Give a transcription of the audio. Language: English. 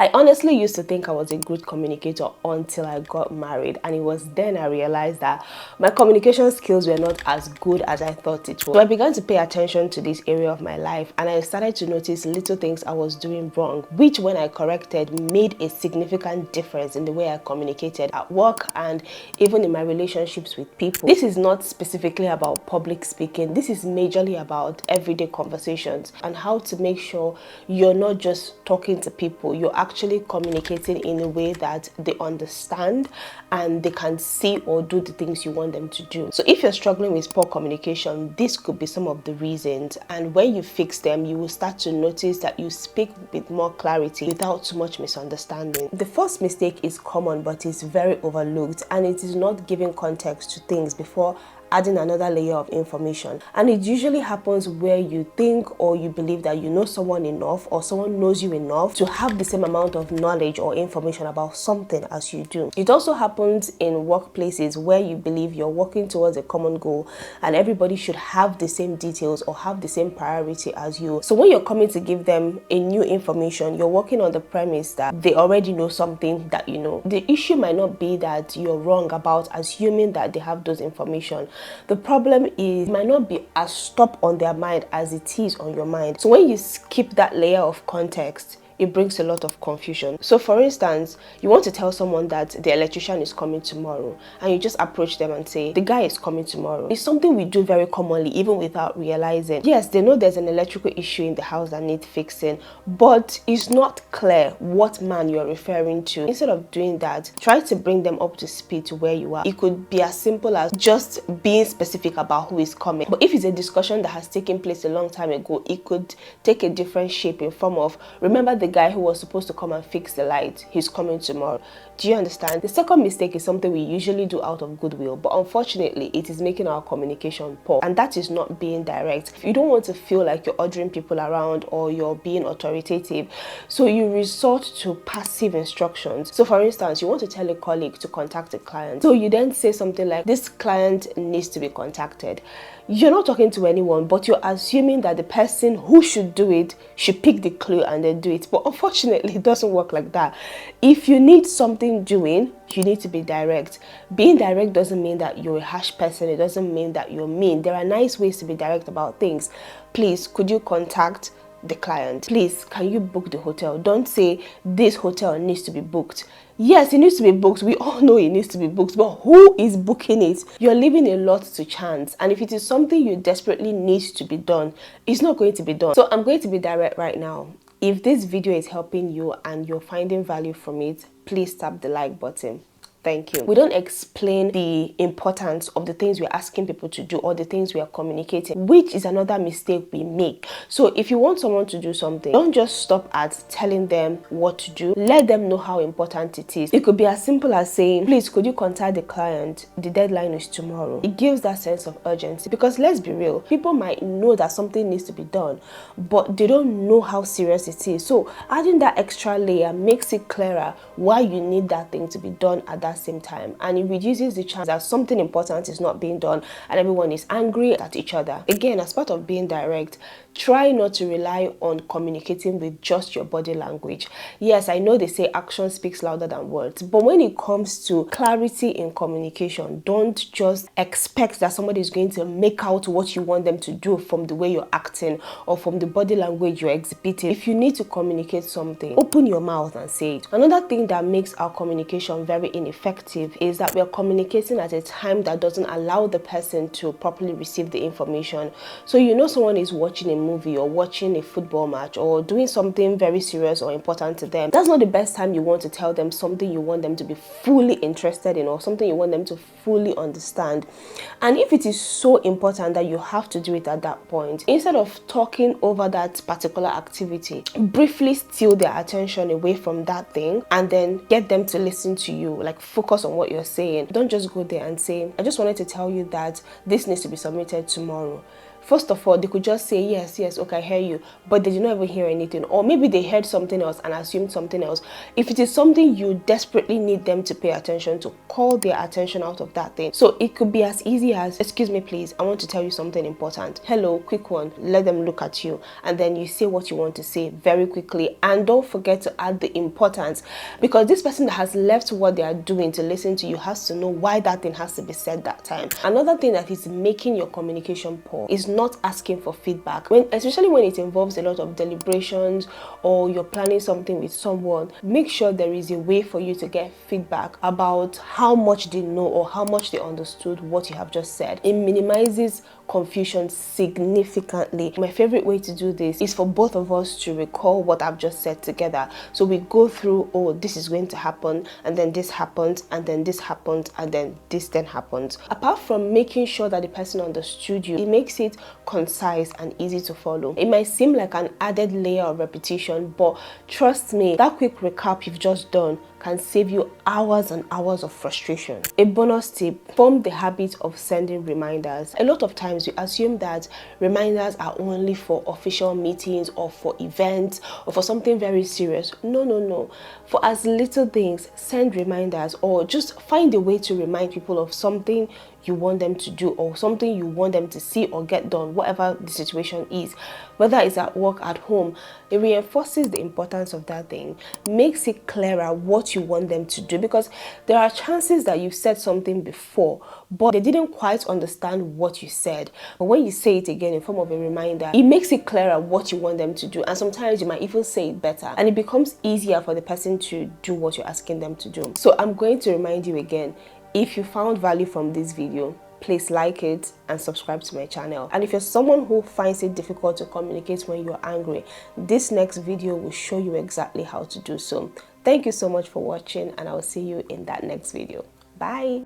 I honestly used to think I was a good communicator until I got married, and it was then I realized that my communication skills were not as good as I thought it was. So I began to pay attention to this area of my life, and I started to notice little things I was doing wrong, which when I corrected made a significant difference in the way I communicated at work and even in my relationships with people. This is not specifically about public speaking. This is majorly about everyday conversations and how to make sure you're not just talking to people, you're actually communicating in a way that they understand and they can see or do the things you want them to do. So if you're struggling with poor communication, this could be some of the reasons, and when you fix them, you will start to notice that you speak with more clarity without too much misunderstanding. The first mistake is common but is very overlooked, and it is not giving context to things before adding another layer of information. And it usually happens where you think or you believe that you know someone enough or someone knows you enough to have the same amount of knowledge or information about something as you do. It also happens in workplaces where you believe you're working towards a common goal and everybody should have the same details or have the same priority as you. So when you're coming to give them a new information, you're working on the premise that they already know something that you know. The issue might not be that you're wrong about assuming that they have those information. The problem is it might not be as top on their mind as it is on your mind. So when you skip that layer of context, it brings a lot of confusion. So for instance, you want to tell someone that the electrician is coming tomorrow, and you just approach them and say, the guy is coming tomorrow. It's something we do very commonly, even without realizing. Yes, they know there's an electrical issue in the house that needs fixing, but it's not clear what man you're referring to. Instead of doing that, try to bring them up to speed to where you are. It could be as simple as just being specific about who is coming. But if it's a discussion that has taken place a long time ago, it could take a different shape in form of, remember the guy who was supposed to come and fix the light, he's coming tomorrow. Do you understand? The second mistake is something we usually do out of goodwill, but unfortunately it is making our communication poor, and that is not being direct. If you don't want to feel like you're ordering people around or you're being authoritative, so you resort to passive instructions. So for instance, you want to tell a colleague to contact a client, so you then say something like, this client needs to be contacted. You're not talking to anyone, but you're assuming that the person who should do it should pick the clue and then do it. But unfortunately, it doesn't work like that. If you need something doing, you need to be direct. Being direct doesn't mean that you're a harsh person. It doesn't mean that you're mean. There are nice ways to be direct about things. Please, could you contact the client? Please, can you book the hotel? Don't say this hotel needs to be booked. Yes, it needs to be booked. We all know it needs to be booked, but who is booking it? You're leaving a lot to chance. And if it is something you desperately need to be done, it's not going to be done. So I'm going to be direct right now. If this video is helping you and you're finding value from it, please tap the like button. Thank you. We don't explain the importance of the things we're asking people to do or the things we are communicating, which is another mistake we make. So if you want someone to do something, don't just stop at telling them what to do. Let them know how important it is. It could be as simple as saying, please, could you contact the client? The deadline is tomorrow. It gives that sense of urgency, because let's be real, people might know that something needs to be done, but they don't know how serious it is. So adding that extra layer makes it clearer why you need that thing to be done at that same time, and it reduces the chance that something important is not being done and everyone is angry at each other. Again, as part of being direct, try not to rely on communicating with just your body language. Yes, I know they say action speaks louder than words, but when it comes to clarity in communication, don't just expect that somebody is going to make out what you want them to do from the way you're acting or from the body language you're exhibiting. If you need to communicate something, open your mouth and say it. Another thing that makes our communication very ineffective is that we are communicating at a time that doesn't allow the person to properly receive the information. So you know someone is watching a movie or watching a football match or doing something very serious or important to them. That's not the best time you want to tell them something you want them to be fully interested in or something you want them to fully understand. And if it is so important that you have to do it at that point, instead of talking over that particular activity, briefly steal their attention away from that thing and then get them to listen to you. Like, focus on what you're saying. Don't just go there and say, I just wanted to tell you that this needs to be submitted tomorrow. First of all, they could just say, yes, yes, okay, I hear you, but they did not even hear anything. Or maybe they heard something else and assumed something else. If it is something you desperately need them to pay attention to, call their attention out of that thing. So it could be as easy as, excuse me please, I want to tell you something important. Hello, quick one. Let them look at you, and then you say what you want to say very quickly, and don't forget to add the importance, because this person that has left what they are doing to listen to you has to know why that thing has to be said that time. Another thing that is making your communication poor is not asking for feedback, especially when it involves a lot of deliberations or you're planning something with someone. Make sure there is a way for you to get feedback about how much they know or how much they understood what you have just said. It minimizes confusion significantly. My favorite way to do this is for both of us to recall what I've just said together. So we go through, oh, this is going to happen, and then this happens, and then this happens, and then this then happens. Apart from making sure that the person understood you, it makes it concise and easy to follow. It might seem like an added layer of repetition, but trust me, that quick recap you've just done can save you hours and hours of frustration. A bonus tip: form the habit of sending reminders. A lot of times we assume that reminders are only for official meetings or for events or for something very serious. No, no, no. For as little things, send reminders, or just find a way to remind people of something you want them to do or something you want them to see or get done, whatever the situation is. Whether it's at work, at home, it reinforces the importance of that thing, makes it clearer what you want them to do, because there are chances that you've said something before but they didn't quite understand what you said. But when you say it again in form of a reminder, it makes it clearer what you want them to do, and sometimes you might even say it better, and it becomes easier for the person to do what you're asking them to do. So I'm going to remind you again, if you found value from this video, please like it and subscribe to my channel. And if you're someone who finds it difficult to communicate when you're angry, this next video will show you exactly how to do so. Thank you so much for watching, and I will see you in that next video. Bye.